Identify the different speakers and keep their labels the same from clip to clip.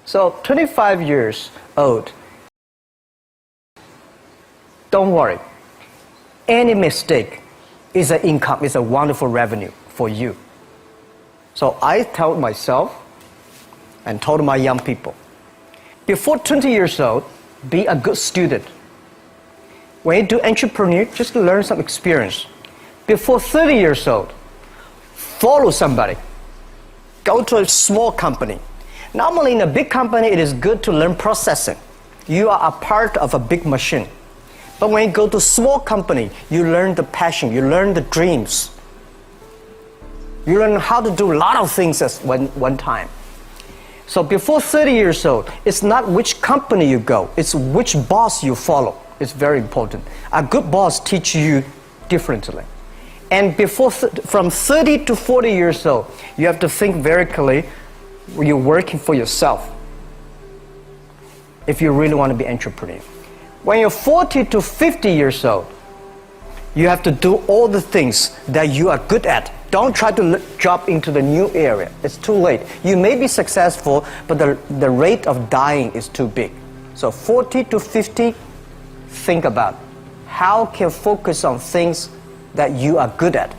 Speaker 1: So 25 years old, don't worry. Any mistake is an income, is a wonderful revenue for you. So I told myself and told my young people, before 20 years old, be a good student. When you do entrepreneur, just learn some experience. Before 30 years old, follow somebody. Go to a small company. Normally in a big company, it is good to learn processing. You are a part of a big machine. But when you go to a small company, you learn the passion, you learn the dreams. You learn how to do a lot of things at one time. So before 30 years old, it's not which company you go, it's which boss you follow. It's very important. A good boss teaches you differently. And from 30 to 40 years old, you have to think very clearly, you're working for yourself if you really want to be an entrepreneur. When you're 40 to 50 years old, you have to do all the things that you are good at. Don't try to jump into the new area. It's too late. You may be successful, but the rate of dying is too big. So 40 to 50, think about how can you focus on things that you are good at.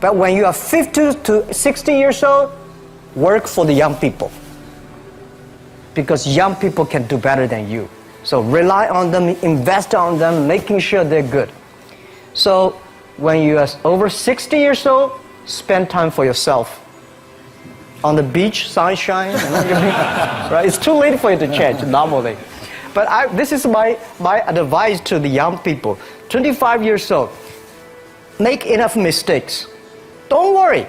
Speaker 1: But when you are 50 to 60 years old, work for the young people. Because young people can do better than you. So rely on them, invest on them, making sure they're good. So when you are over 60 years old, spend time for yourself. On the beach, sunshine, right? It's too late for you to change normally. But this is my advice to the young people. 25 years old, make enough mistakes. Don't worry.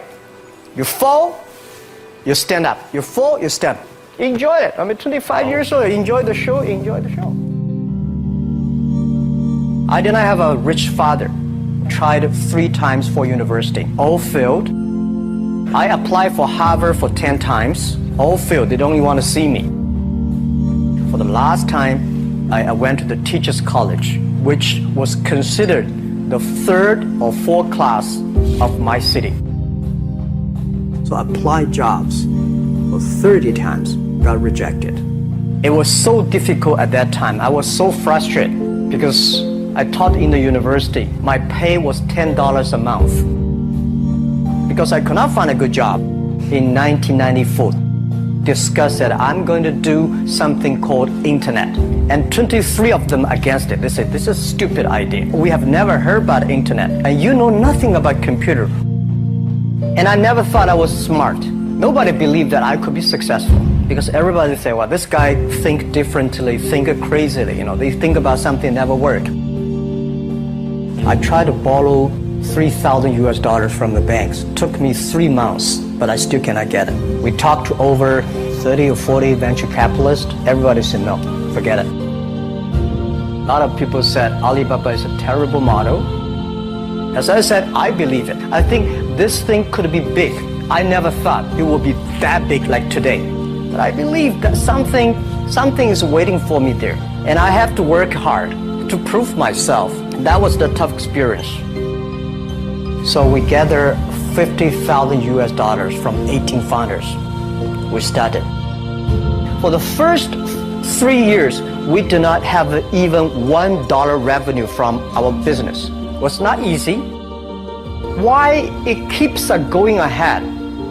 Speaker 1: You fall, you stand up. You fall, you stand up. Enjoy it. 25 years old, enjoy the show, enjoy the show. I did not have a rich father. Tried 3 times for university, all failed. I applied for Harvard for 10 times, all failed. They don't even want to see me. For the last time, I went to the Teachers College, which was considered the 3rd or 4th class of my city. So I applied jobs for 30 times, got rejected. It was so difficult at that time. I was so frustrated because I taught in the university. My pay was $10 a month. Because I could not find a good job. In 1994, discussed that I'm going to do something called internet. And 23 of them against it. They said, this is a stupid idea. We have never heard about internet. And you know nothing about computer. And I never thought I was smart. Nobody believed that I could be successful. Because everybody say, well, this guy think differently, think crazily. They think about something that never work. I tried to borrow $3,000 from the banks. Took me 3 months, but I still cannot get it. We talked to over 30 or 40 venture capitalists. Everybody said, no, forget it. A lot of people said Alibaba is a terrible model. As I said, I believe it. I think this thing could be big. I never thought it would be that big like today. But I believe that something is waiting for me there. And I have to work hard to prove myself. That was the tough experience. So we gathered $50,000 from 18 founders. We started. For the first 3 years, we did not have even $1 revenue from our business. It was not easy. Why it keeps going ahead,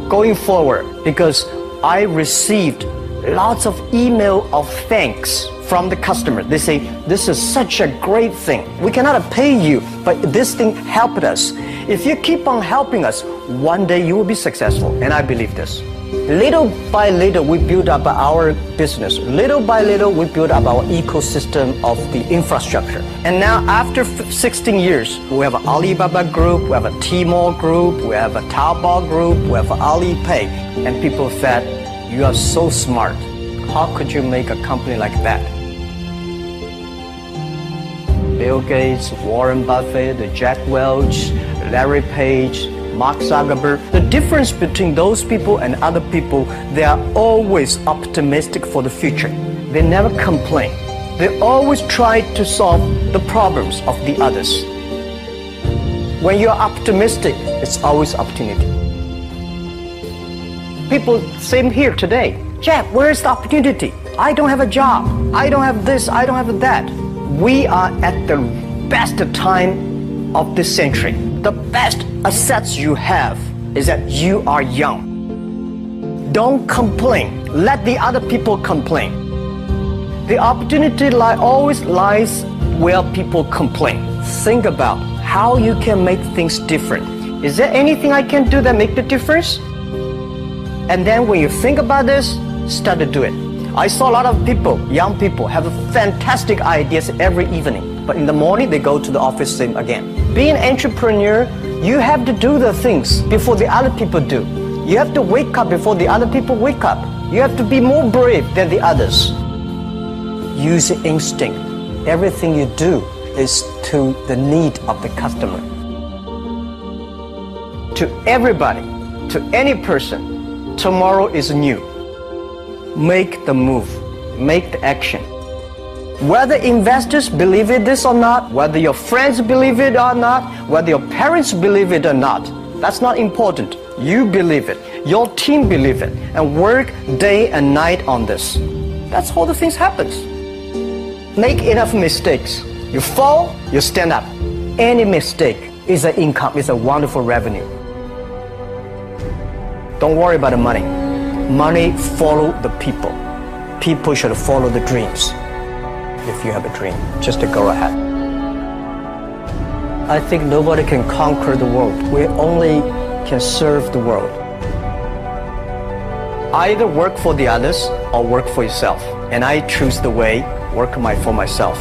Speaker 1: going forward? Because I received lots of email of thanks from the customer. They say, this is such a great thing. We cannot pay you, but this thing helped us. If you keep on helping us, one day you will be successful. And I believe this. Little by little, we build up our business. Little by little, we build up our ecosystem of the infrastructure. And now, after 16 years, we have an Alibaba group, we have a Tmall group, we have a Taobao group, we have Alipay. And people said, you are so smart. How could you make a company like that? Bill Gates, Warren Buffett, Jack Welch, Larry Page, Mark Zuckerberg. The difference between those people and other people, they are always optimistic for the future. They never complain. They always try to solve the problems of the others. When you're optimistic, it's always opportunity. People, same here today. Jeff, where's the opportunity? I don't have a job. I don't have this. I don't have that. We are at the best time of this century. The best assets you have is that you are young. Don't complain. Let the other people complain. The opportunity always lies where people complain. Think about how you can make things different. Is there anything I can do that make the difference? And then when you think about this, start to do it. I saw a lot of people, young people, have fantastic ideas every evening. But in the morning, they go to the office same again. Being an entrepreneur, you have to do the things before the other people do. You have to wake up before the other people wake up. You have to be more brave than the others. Use your instinct. Everything you do is to the need of the customer. To everybody, to any person, tomorrow is new. Make the move, make the action. Whether investors believe in this or not, whether your friends believe it or not, whether your parents believe it or not, that's not important. You believe it, your team believe it, and work day and night on this. That's how the things happens. Make enough mistakes. You fall, you stand up. Any mistake is an income, is a wonderful revenue. Don't worry about the money. Money follow the people. People should follow the dreams. If you have a dream, just to go ahead. I think nobody can conquer the world. We only can serve the world. Either work for the others or work for yourself. And I choose the way, work for myself.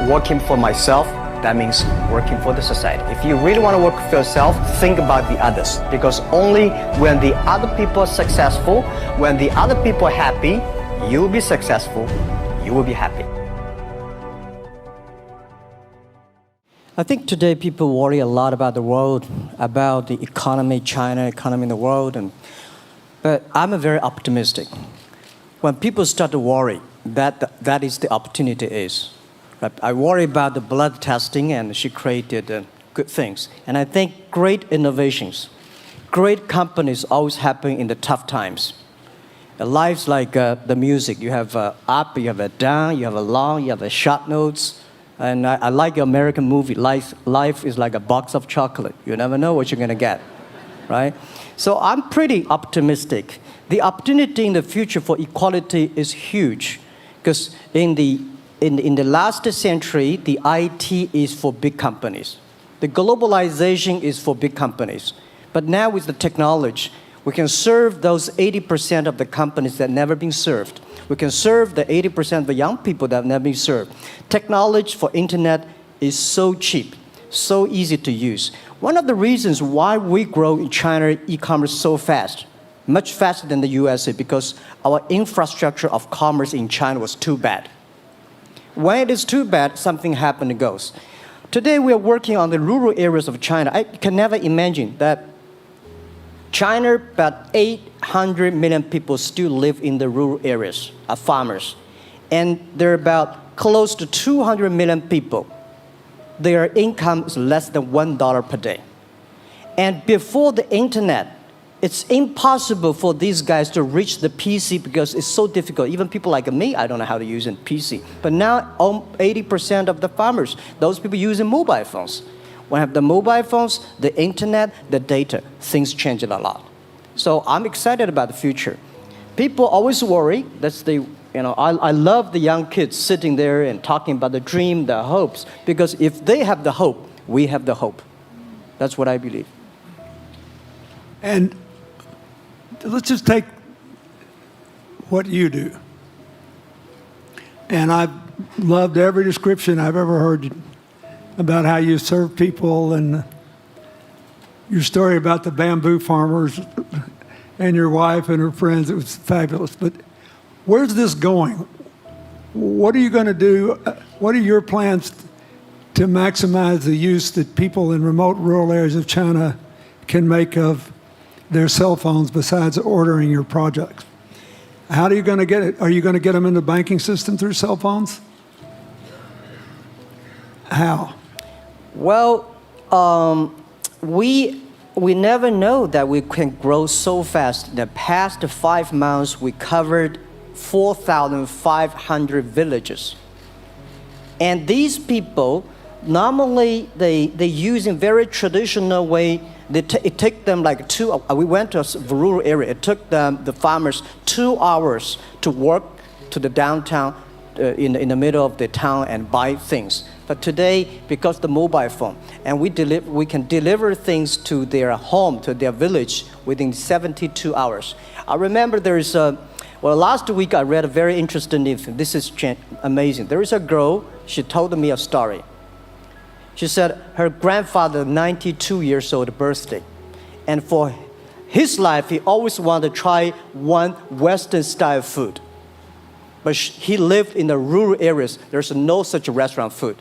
Speaker 1: Working for myself, that means working for the society. If you really want to work for yourself, think about the others. Because only when the other people are successful, when the other people are happy, you will be successful, you will be happy. I think today people worry a lot about the world, about the economy, China, economy in the world. But I'm very optimistic. When people start to worry, that is the opportunity is. I worry about the blood testing, and she created good things. And I think great innovations, great companies always happen in the tough times. Life's like the music. You have up, you have a down, you have a long, you have a short notes. And I like the American movie. Life is like a box of chocolate. You never know what you're going to get, right? So I'm pretty optimistic. The opportunity in the future for equality is huge, because in the last century, the IT is for big companies. The globalization is for big companies. But now with the technology, we can serve those 80% of the companies that never been served. We can serve the 80% of the young people that have never been served. Technology for internet is so cheap, so easy to use. One of the reasons why we grow in China e-commerce so fast, much faster than the USA, because our infrastructure of commerce in China was too bad. When it is too bad, something happens and goes. Today we are working on the rural areas of China. I can never imagine that China, about 800 million people still live in the rural areas, are farmers. And there are about close to 200 million people. Their income is less than $1 per day. And before the internet, it's impossible for these guys to reach the PC because it's so difficult. Even people like me, I don't know how to use a PC. But now 80% of the farmers, those people using mobile phones. When I have the mobile phones, the internet, the data, things change a lot. So I'm excited about the future. People always worry. I love the young kids sitting there and talking about the dream, the hopes, because if they have the hope, we have the hope. That's what I believe.
Speaker 2: And let's just take what you do. And I've loved every description I've ever heard about how you serve people, and your story about the bamboo farmers and your wife and her friends. It was fabulous. But where's this going? What are you going to do? What are your plans to maximize the use that people in remote rural areas of China can make of their cell phones besides ordering your projects? How are you going to get it? Are you going to get them in the banking system through cell phones? How?
Speaker 1: Well, we we never know that we can grow so fast. In the past 5 months, we covered 4,500 villages. And these people, normally they use in very traditional way. It took them like we went to a rural area. It took the farmers 2 hours to walk to the downtown in the middle of the town and buy things. But today, because the mobile phone, and we can deliver things to their home, to their village within 72 hours. I remember last week I read a very interesting thing. This is amazing. There is a girl, she told me a story. She said her grandfather, 92 years old birthday. And for his life, he always wanted to try one Western style food. But he lived in the rural areas. There's no such restaurant food.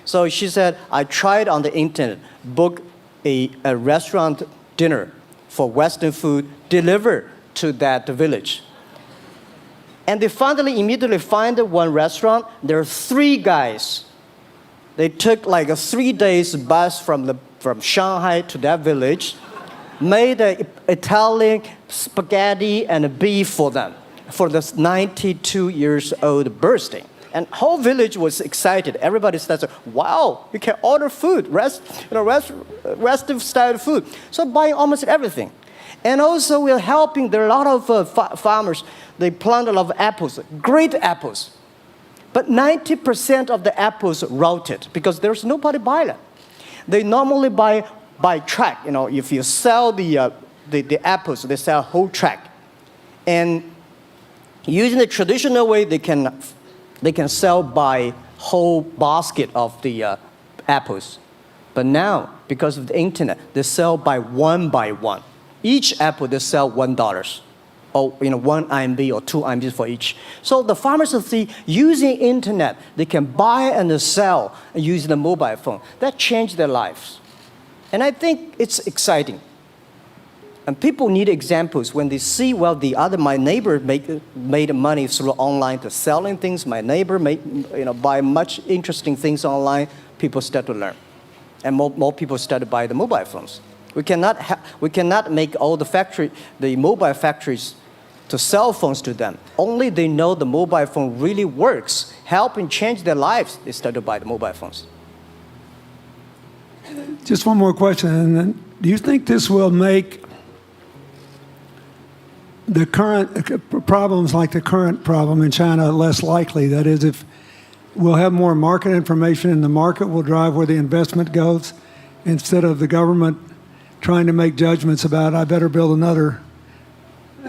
Speaker 1: So she said, I tried on the internet, book a restaurant dinner for Western food, delivered to that village. And they finally immediately find one restaurant. There are 3 guys. They took like a 3 days bus from Shanghai to that village, made Italian spaghetti and beef for them for this 92 years old birthday. And whole village was excited. Everybody said, wow, you can order food, Western style food. So buying almost everything. And also we're helping, there are a lot of farmers, they plant a lot of apples, great apples. But 90% of the apples rotted because there's nobody buy them. They normally buy by track. If you sell the apples, they sell whole track. And using the traditional way, they can sell by whole basket of the apples. But now, because of the internet, they sell by one. Each apple, they sell $1. Or 1 RMB or 2 RMB for each. So the farmers see using internet, they can buy and sell using the mobile phone. That changed their lives. And I think it's exciting. And people need examples when they see, my neighbor made money through online to selling things. My neighbor buy much interesting things online. People start to learn. And more people start to buy the mobile phones. We cannot make all the mobile factories to sell phones to them. Only they know the mobile phone really works, helping change their lives, they start to buy the mobile phones.
Speaker 2: Just one more question. And then, do you think this will make the current problems like the current problem in China less likely? That is, if we'll have more market information and the market will drive where the investment goes instead of the government trying to make judgments about, I better build another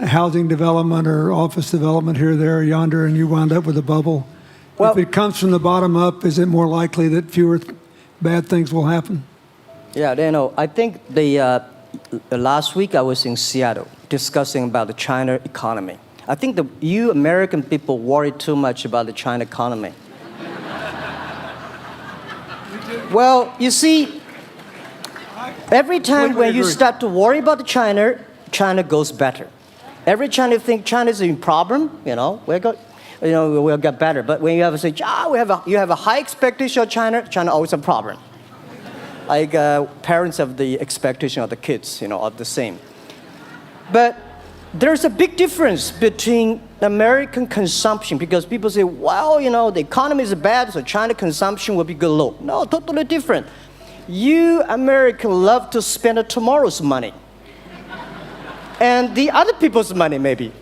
Speaker 2: housing development or office development here, there, yonder, and you wound up with a bubble. If it comes from the bottom up, is it more likely that fewer bad things will happen?
Speaker 1: Yeah, I think last week I was in Seattle discussing about the China economy. I think you American people worry too much about the China economy. Well, you see, every time when you start to worry about China goes better. Every time you think China is in problem, we'll get better. But when you have to say, you have a high expectation of China always a problem. Like parents have the expectation of the kids, are the same. But there's a big difference between American consumption because people say, the economy is bad, so China consumption will be good low. No, totally different. You Americans love to spend tomorrow's money. And the other people's money, maybe.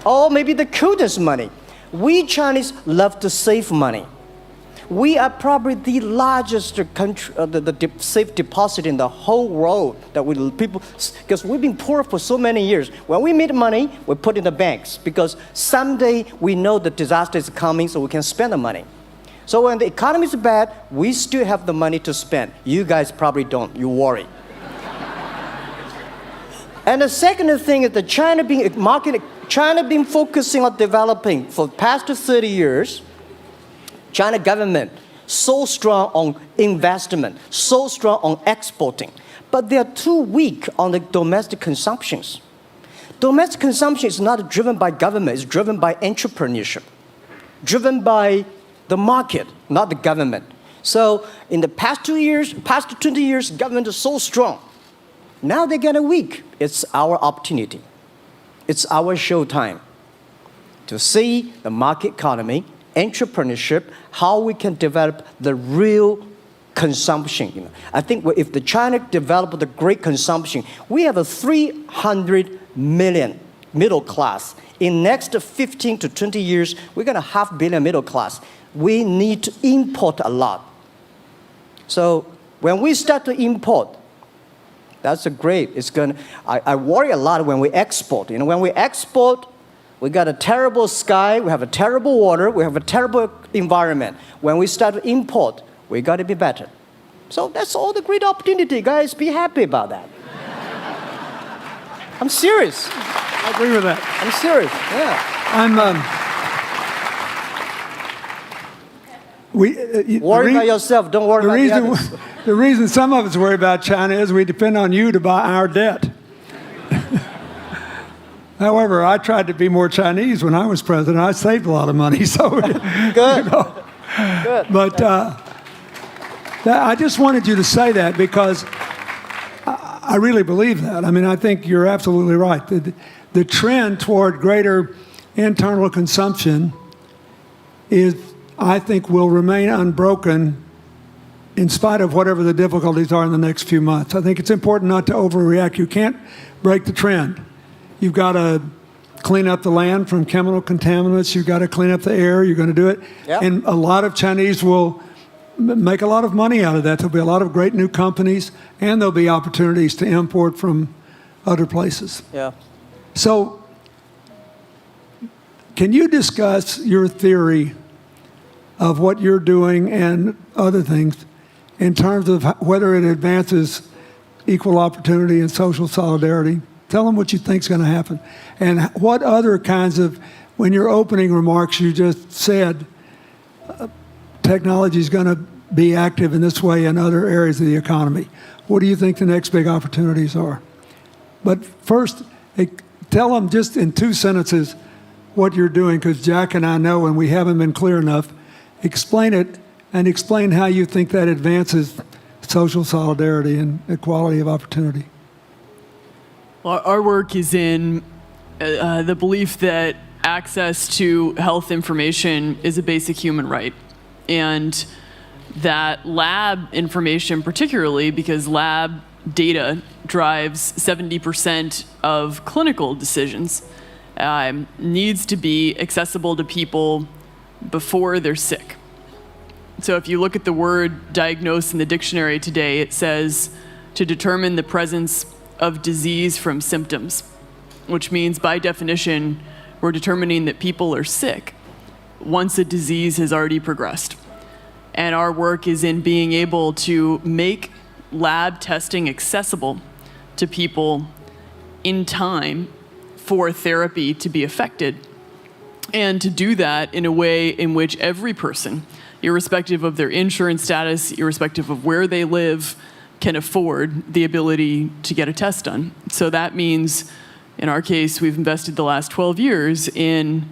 Speaker 1: Or maybe the children's money. We Chinese love to save money. We are probably the largest country, the safe deposit in the whole world because we've been poor for so many years. When we make money, we put in the banks because someday we know the disaster is coming, so we can spend the money. So when the economy is bad, we still have the money to spend. You guys probably don't. You worry. And the second thing is that China been focusing on developing for the past 30 years. China government so strong on investment, so strong on exporting, but they are too weak on the domestic consumptions. Domestic consumption is not driven by government; it's driven by entrepreneurship, driven by the market, not the government. So in the past 20 years, government is so strong. Now they're getting weak. It's our opportunity. It's our showtime to see the market economy, entrepreneurship, how we can develop the real consumption. I think if the China develop the great consumption, we have a 300 million middle class. In next 15 to 20 years, we're going to have 500 million middle class. We need to import a lot. So when we start to import, that's a great. It's going. I worry a lot when we export. When we export, we got a terrible sky, we have a terrible water, we have a terrible environment. When we start to import, we got to be better. So that's all the great opportunity, guys. Be happy about that. I'm serious.
Speaker 2: I agree with that.
Speaker 1: I'm serious. Yeah. Worry about yourself. Don't worry about the others.
Speaker 2: The reason some of us worry about China is we depend on you to buy our debt. However, I tried to be more Chinese when I was president. I saved a lot of money. So
Speaker 1: good. Good.
Speaker 2: But I just wanted you to say that because I really believe that. I mean, I think you're absolutely right. The trend toward greater internal consumption I think, will remain unbroken in spite of whatever the difficulties are in the next few months. I think it's important not to overreact. You can't break the trend. You've got to clean up the land from chemical contaminants. You've got to clean up the air. You're going to do it. Yep. And a lot of Chinese will make a lot of money out of that. There'll be a lot of great new companies, and there'll be opportunities to import from other places.
Speaker 1: Yeah.
Speaker 2: So can you discuss your theory of what you're doing and other things in terms of whether it advances equal opportunity and social solidarity? Tell them what you think is going to happen. And what other kinds of, when your opening remarks, you just said technology is going to be active in this way in other areas of the economy. What do you think the next big opportunities are? But first, tell them just in 2 sentences what you're doing, because Jack and I know, and we haven't been clear enough. Explain it, and explain how you think that advances social solidarity and equality of opportunity.
Speaker 3: Well, our work is in the belief that access to health information is a basic human right. And that lab information, particularly because lab data drives 70% of clinical decisions, needs to be accessible to people before they're sick. So if you look at the word diagnose in the dictionary today, it says to determine the presence of disease from symptoms, which means by definition, we're determining that people are sick once a disease has already progressed. And our work is in being able to make lab testing accessible to people in time for therapy to be effected. And to do that in a way in which every person, irrespective of their insurance status, irrespective of where they live, can afford the ability to get a test done. So that means, in our case, we've invested the last 12 years in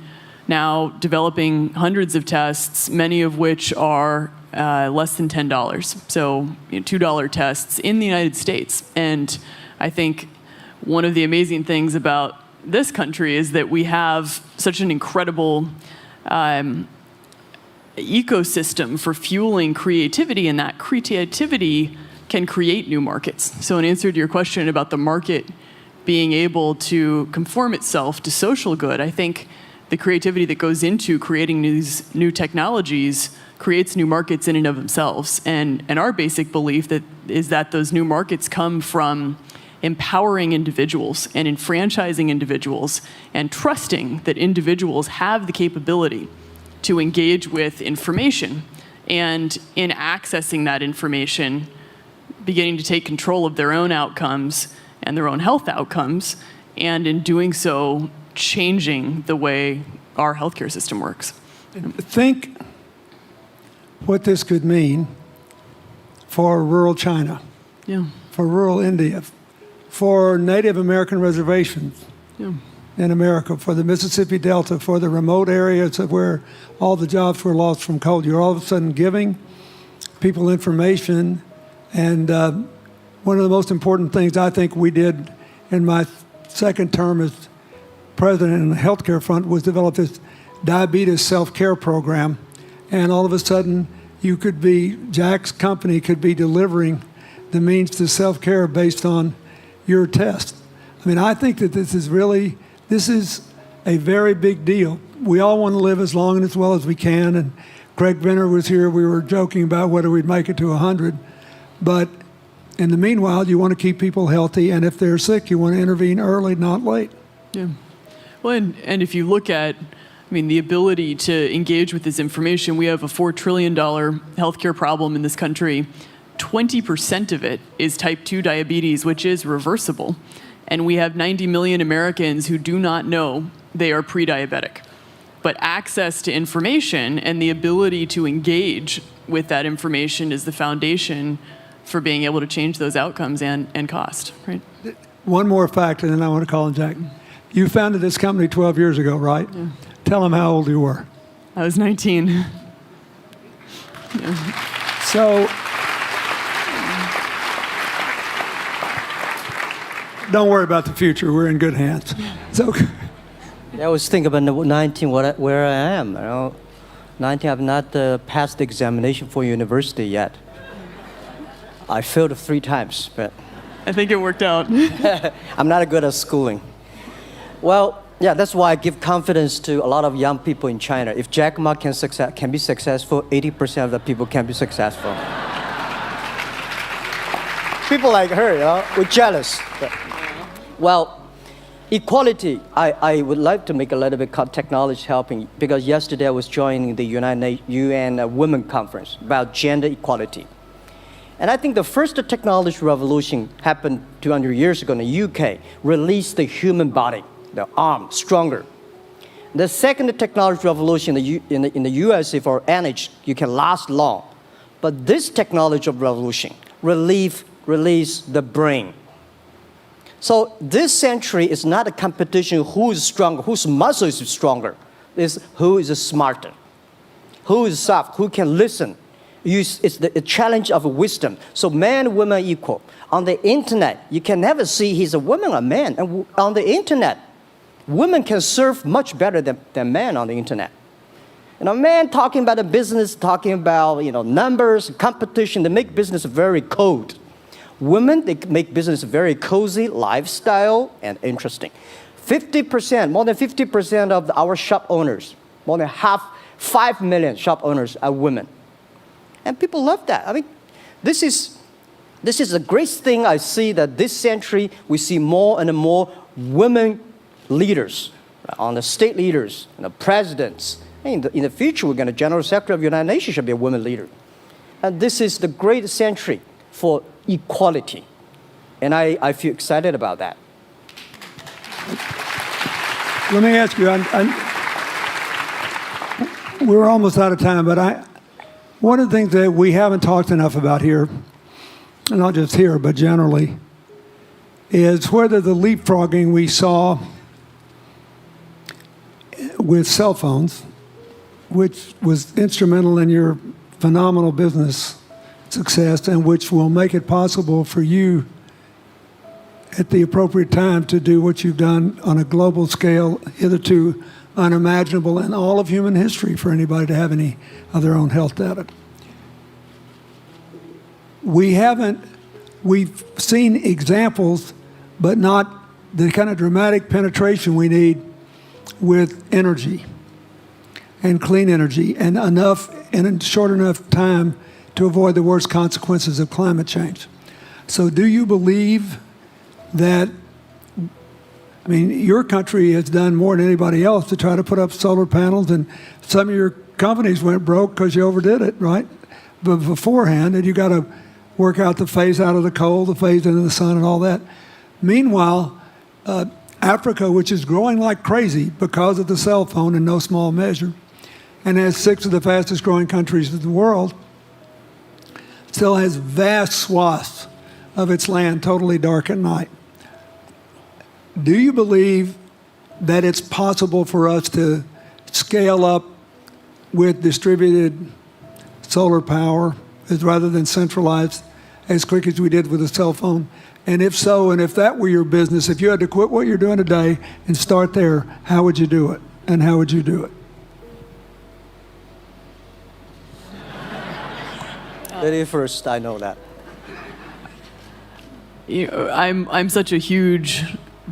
Speaker 3: now developing hundreds of tests, many of which are less than $10. So $2 tests in the United States. And I think one of the amazing things about this country is that we have such an incredible ecosystem for fueling creativity, and that creativity can create new markets. So in answer to your question about the market being able to conform itself to social good, I think the creativity that goes into creating these new technologies creates new markets in and of themselves. And our basic belief is that those new markets come from empowering individuals and enfranchising individuals and trusting that individuals have the capability to engage with information, and in accessing that information, beginning to take control of their own outcomes and their own health outcomes, and in doing so, changing the way our healthcare system works.
Speaker 2: Think what this could mean for rural China, for rural India, for Native American reservations in America, for the Mississippi Delta, for the remote areas of where all the jobs were lost from coal. You're all of a sudden giving people information and one of the most important things I think we did in my second term as president in the healthcare front was develop this diabetes self-care program. And all of a sudden, Jack's company could be delivering the means to self-care based on your test. I mean, I think that this is a very big deal. We all want to live as long and as well as we can. And Craig Venner was here. We were joking about whether we'd make it to 100. But in the meanwhile, you want to keep people healthy. And if they're sick, you want to intervene early, not late.
Speaker 3: Yeah. Well, and if you look at, the ability to engage with this information, we have a $4 trillion healthcare problem in this country. 20% of it is type 2 diabetes, which is reversible. And we have 90 million Americans who do not know they are pre-diabetic. But access to information and the ability to engage with that information is the foundation for being able to change those outcomes and cost, right?
Speaker 2: One more fact, and then I want to call on Jack. You founded this company 12 years ago, right?
Speaker 3: Yeah.
Speaker 2: Tell them how old you were.
Speaker 3: I was 19. Yeah.
Speaker 2: So, don't worry about the future. We're in good hands. So,
Speaker 1: I was thinking about 19, where I am. 19, I've not passed the examination for university yet. I failed 3 times, but
Speaker 3: I think it worked out.
Speaker 1: I'm not good at schooling. Well, yeah, that's why I give confidence to a lot of young people in China. If Jack Ma can be successful, 80% of the people can be successful. People like her, we're jealous. But, well, equality, I would like to make a little bit technology helping, because yesterday I was joining the UN Women Conference about gender equality. And I think the first technology revolution happened 200 years ago in the UK, released the human body, the arm, stronger. The second technology revolution in the USA for energy, you can last long. But this technology revolution release the brain. So this century is not a competition who is stronger, whose muscle is stronger. It's who is smarter, who is soft, who can listen. It's the challenge of wisdom. So man, woman equal. On the internet, you can never see he's a woman or man. And on the internet, women can serve much better than men on the internet. Men talking about the business, talking about numbers, competition, they make business very cold. Women, they make business very cozy, lifestyle, and interesting. 50%, more than 50% of our shop owners, more than 5 million shop owners are women. And people love that. This is a great thing. I see that this century, we see more and more women leaders, on the state leaders, presidents. In the future, we're going to General Secretary of the United Nations should be a woman leader. And this is the great century for equality. And I feel excited about that.
Speaker 2: let me ask you, we're almost out of time, but one of the things that we haven't talked enough about here, and not just here, but generally, is whether the leapfrogging we saw with cell phones, which was instrumental in your phenomenal business success and which will make it possible for you at the appropriate time to do what you've done on a global scale, hitherto unimaginable in all of human history for anybody to have any of their own health data. We've seen examples, but not the kind of dramatic penetration we need with energy and clean energy and enough in a short enough time to avoid the worst consequences of climate change. So do you believe that, your country has done more than anybody else to try to put up solar panels, and some of your companies went broke because you overdid it, right? But beforehand, and you got to work out the phase out of the coal, the phase into the sun and all that. Meanwhile, Africa, which is growing like crazy because of the cell phone in no small measure, and has 6 of the fastest growing countries in the world, still has vast swaths of its land totally dark at night. Do you believe that it's possible for us to scale up with distributed solar power rather than centralized as quick as we did with the cell phone? And if so, and if that were your business, if you had to quit what you're doing today and start there, how would you do it? And how would you do it?
Speaker 1: Lady first, I know that.
Speaker 3: I'm such a huge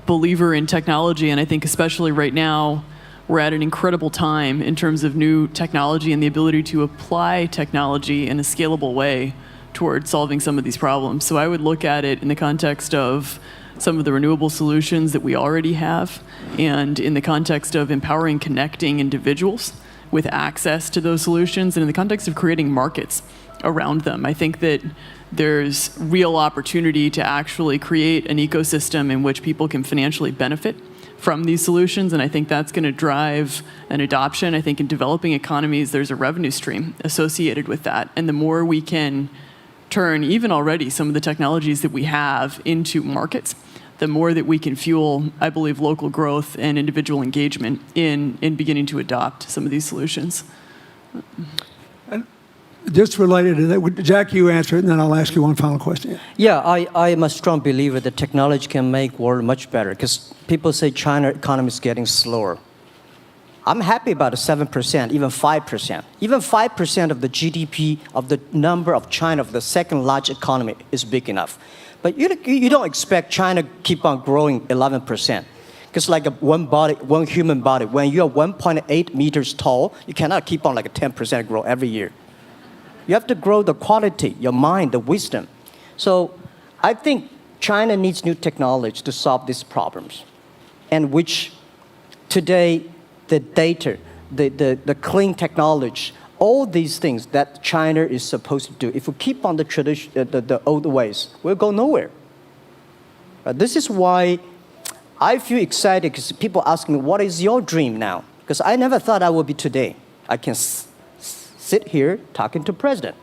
Speaker 3: believer in technology, and I think especially right now, we're at an incredible time in terms of new technology and the ability to apply technology in a scalable way towards solving some of these problems. So I would look at it in the context of some of the renewable solutions that we already have, and in the context of empowering, connecting individuals with access to those solutions, and in the context of creating markets around them. I think that there's real opportunity to actually create an ecosystem in which people can financially benefit from these solutions, and I think that's going to drive an adoption. I think in developing economies, there's a revenue stream associated with that, and the more we can turn even already some of the technologies that we have into markets, the more that we can fuel, I believe, local growth and individual engagement in beginning to adopt some of these solutions.
Speaker 2: Just related to that, Jack, you answer it, and then I'll ask you one final question.
Speaker 1: Yeah, I am a strong believer that technology can make world much better, because people say China economy is getting slower. I'm happy about the 7%, even 5%. Even 5% of the GDP of the number of China, of the second largest economy, is big enough. But you don't expect China to keep on growing 11%. Because like one human body, when you're 1.8 meters tall, you cannot keep on like a 10% growth every year. You have to grow the quality, your mind, the wisdom. So I think China needs new technology to solve these problems, and which today the data, the clean technology, all these things that China is supposed to do, if we keep on the tradition, the old ways, we'll go nowhere. This is why I feel excited, because people ask me, what is your dream now? Because I never thought I would be today. I can sit here talking to president.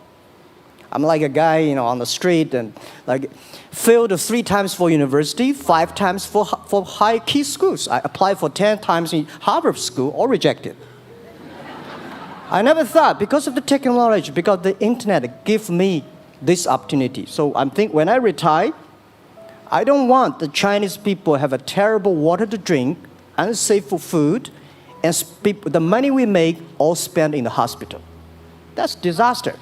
Speaker 1: I'm like a guy, on the street, and like failed 3 times for university, 5 times for high key schools. I applied for 10 times in Harvard school, all rejected. I never thought, because of the technology, because the internet gave me this opportunity. So I'm thinking, when I retire, I don't want the Chinese people have a terrible water to drink, unsafe for food, and the money we make all spent in the hospital. That's disaster.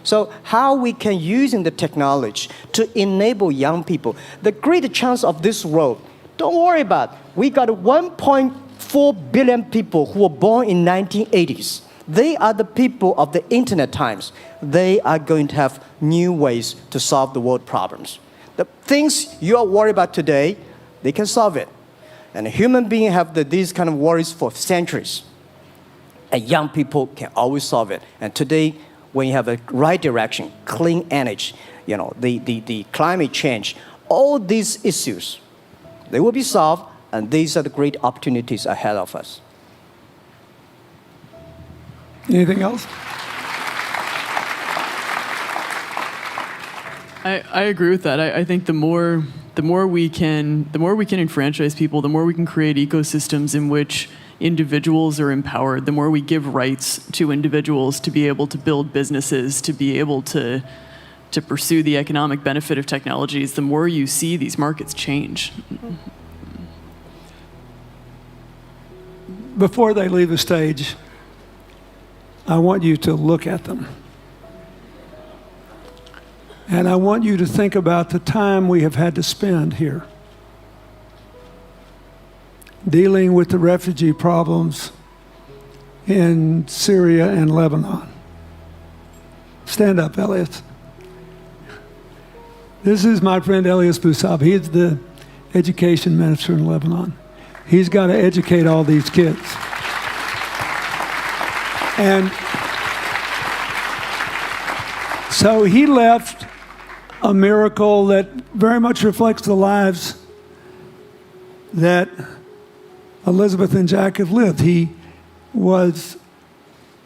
Speaker 1: So how we can using the technology to enable young people, the great chance of this world, don't worry about it. We got 1.4 billion people who were born in 1980s. They are the people of the internet times. They are going to have new ways to solve the world problems. The things you are worried about today, they can solve it. And human beings have these kind of worries for centuries. And young people can always solve it. And today, when you have a right direction, clean energy, the climate change, all these issues, they will be solved, and these are the great opportunities ahead of us.
Speaker 2: Anything else?
Speaker 3: I agree with that. I think the more we can enfranchise people, the more we can create ecosystems in which individuals are empowered, the more we give rights to individuals to be able to build businesses, to be able to pursue the economic benefit of technologies, the more you see these markets change.
Speaker 2: Before they leave the stage, I want you to look at them. And I want you to think about the time we have had to spend here dealing with the refugee problems in Syria and Lebanon. Stand up, Elias. This is my friend Elias Bousab. He is the education minister in Lebanon. He's got to educate all these kids. And so he left a miracle that very much reflects the lives that Elizabeth and Jack have lived. He was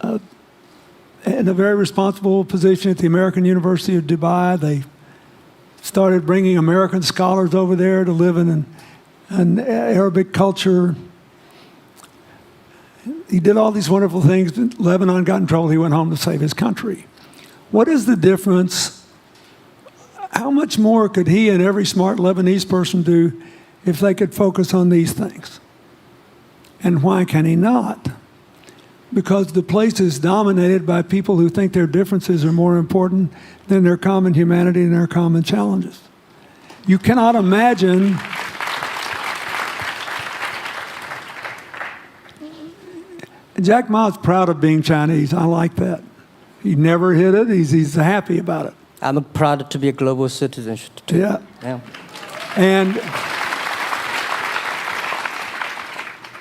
Speaker 2: in a very responsible position at the American University of Dubai. They started bringing American scholars over there to live in an Arabic culture. He did all these wonderful things. Lebanon got in trouble. He went home to save his country. What is the difference How much more could he and every smart Lebanese person do if they could focus on these things? And why can he not? Because the place is dominated by people who think their differences are more important than their common humanity and their common challenges. You cannot imagine Jack Ma's proud of being Chinese. I like that. He never hid it. He's happy about it.
Speaker 1: I'm proud to be a global citizen too.
Speaker 2: Yeah.
Speaker 1: Yeah.
Speaker 2: And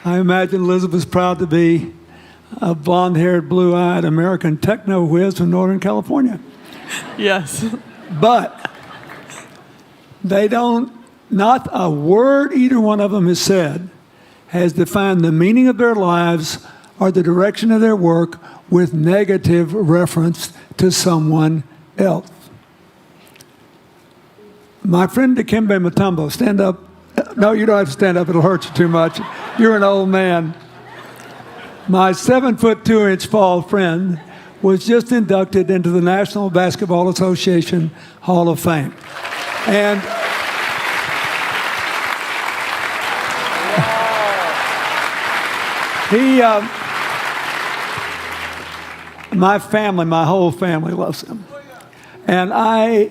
Speaker 2: I imagine Elizabeth's proud to be a blonde-haired, blue-eyed American techno whiz from Northern California.
Speaker 3: Yes.
Speaker 2: But they don't, not a word either one of them has said has defined the meaning of their lives or the direction of their work with negative reference to someone else. My friend Dikembe Mutombo, stand up. No, you don't have to stand up. It'll hurt you too much. You're an old man. My 7'2" tall friend was just inducted into the National Basketball Association Hall of Fame. And my family, my whole family loves him. And I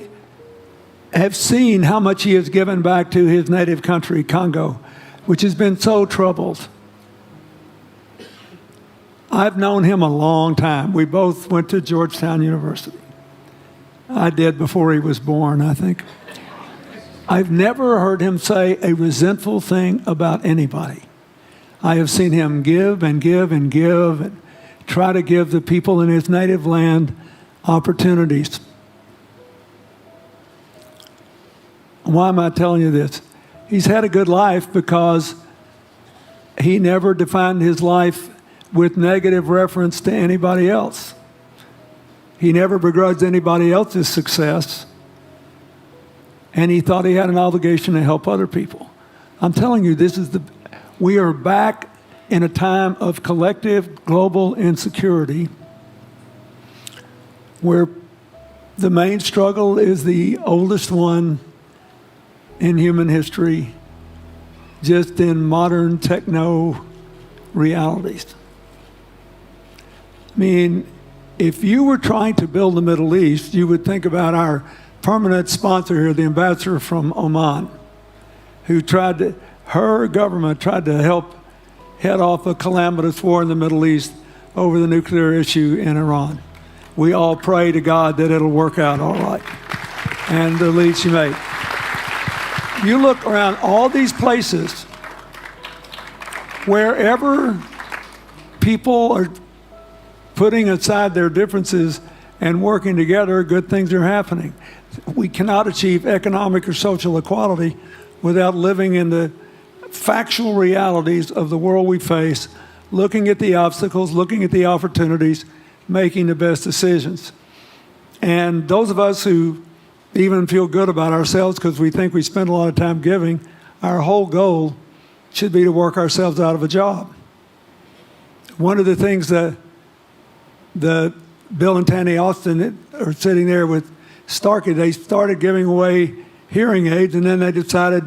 Speaker 2: have seen how much he has given back to his native country, Congo, which has been so troubled. I've known him a long time. We both went to Georgetown University. I did before he was born, I think. I've never heard him say a resentful thing about anybody. I have seen him give and give and give and try to give the people in his native land opportunities. Why am I telling you this? He's had a good life because he never defined his life with negative reference to anybody else. He never begrudged anybody else's success, and he thought he had an obligation to help other people. I'm telling you, we are back in a time of collective global insecurity where the main struggle is the oldest one in human history, just in modern techno realities. I mean, if you were trying to build the Middle East, you would think about our permanent sponsor here, the ambassador from Oman, who her government tried to help head off a calamitous war in the Middle East over the nuclear issue in Iran. We all pray to God that it'll work out all right. And the lead she made. You look around all these places, wherever people are putting aside their differences and working together, good things are happening. We cannot achieve economic or social equality without living in the factual realities of the world we face, looking at the obstacles, looking at the opportunities, making the best decisions. And those of us who even feel good about ourselves because we think we spend a lot of time giving, our whole goal should be to work ourselves out of a job. One of the things that Bill and Tanny Austin are sitting there with Starkey, they started giving away hearing aids, and then they decided,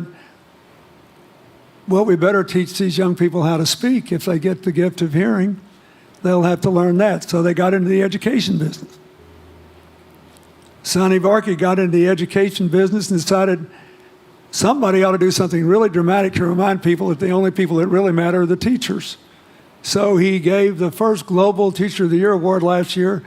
Speaker 2: well, we better teach these young people how to speak. If they get the gift of hearing, they'll have to learn that. So they got into the education business. Sonny Varkey got into the education business and decided somebody ought to do something really dramatic to remind people that the only people that really matter are the teachers. So he gave the first Global Teacher of the Year award last year,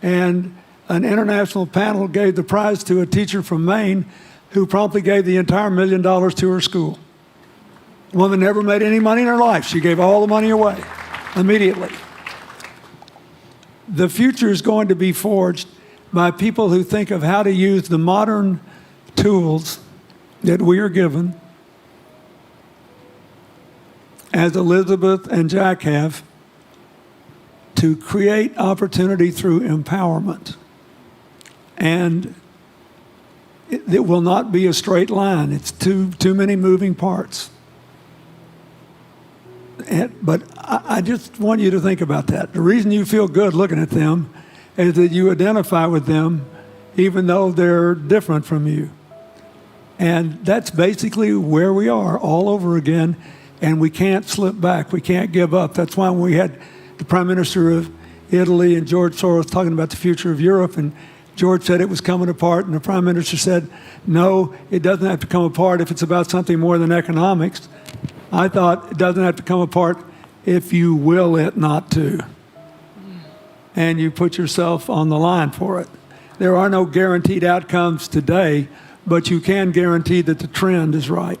Speaker 2: and an international panel gave the prize to a teacher from Maine who promptly gave the entire $1 million to her school. The woman never made any money in her life. She gave all the money away immediately. The future is going to be forged by people who think of how to use the modern tools that we are given, as Elizabeth and Jack have, to create opportunity through empowerment. And it will not be a straight line. It's too many moving parts. But I just want you to think about that. The reason you feel good looking at them is that you identify with them even though they're different from you. And that's basically where we are all over again, and we can't slip back. We can't give up. That's why when we had the Prime Minister of Italy and George Soros talking about the future of Europe, and George said it was coming apart, and the Prime Minister said, no, it doesn't have to come apart if it's about something more than economics. I thought it doesn't have to come apart if you will it not to. And you put yourself on the line for it. There are no guaranteed outcomes today, but you can guarantee that the trend is right.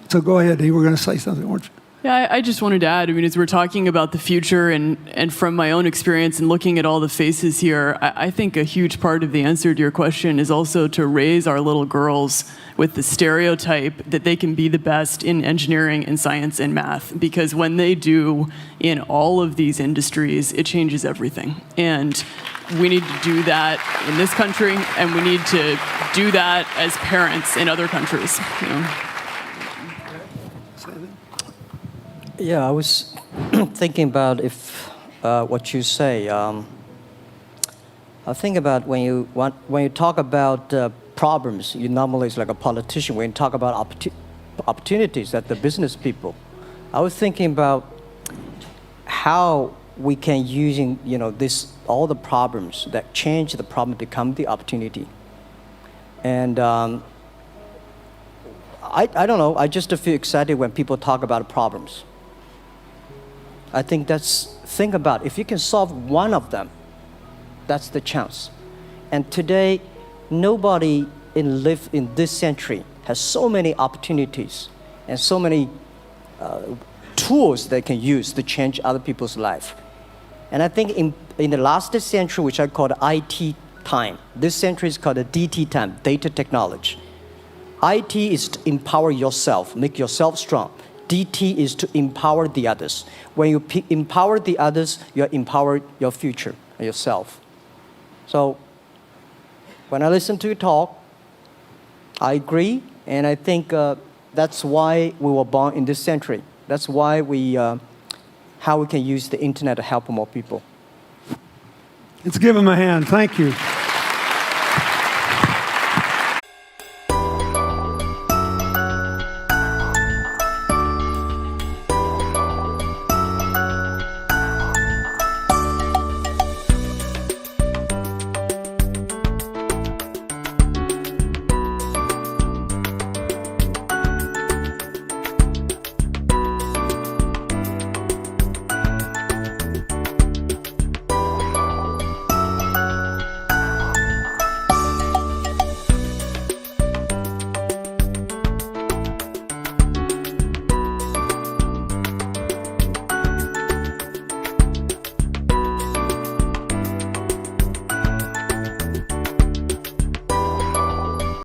Speaker 2: So go ahead, you were going to say something, weren't you?
Speaker 3: Yeah, I just wanted to add, I mean, as we're talking about the future and from my own experience and looking at all the faces here, I think a huge part of the answer to your question is also to raise our little girls with the stereotype that they can be the best in engineering and science and math. Because when they do in all of these industries, it changes everything. And we need to do that in this country, and we need to do that as parents in other countries. You know?
Speaker 1: Yeah, I was thinking about if what you say. I think about when you talk about problems, you normally it's like a politician. When you talk about opportunities that the business people, I was thinking about how we can using this all the problems that change the problem become the opportunity. And I don't know. I just feel excited when people talk about problems. I think think about if you can solve one of them, that's the chance. And today, nobody live in this century has so many opportunities and so many tools they can use to change other people's life. And I think in the last century, which I call the IT time, this century is called the DT time, data technology. IT is to empower yourself, make yourself strong. DT is to empower the others. When you empower the others, you empower your future, yourself. So when I listen to you talk, I agree, and I think that's why we were born in this century. That's why how we can use the internet to help more people.
Speaker 2: Let's give him a hand. Thank you.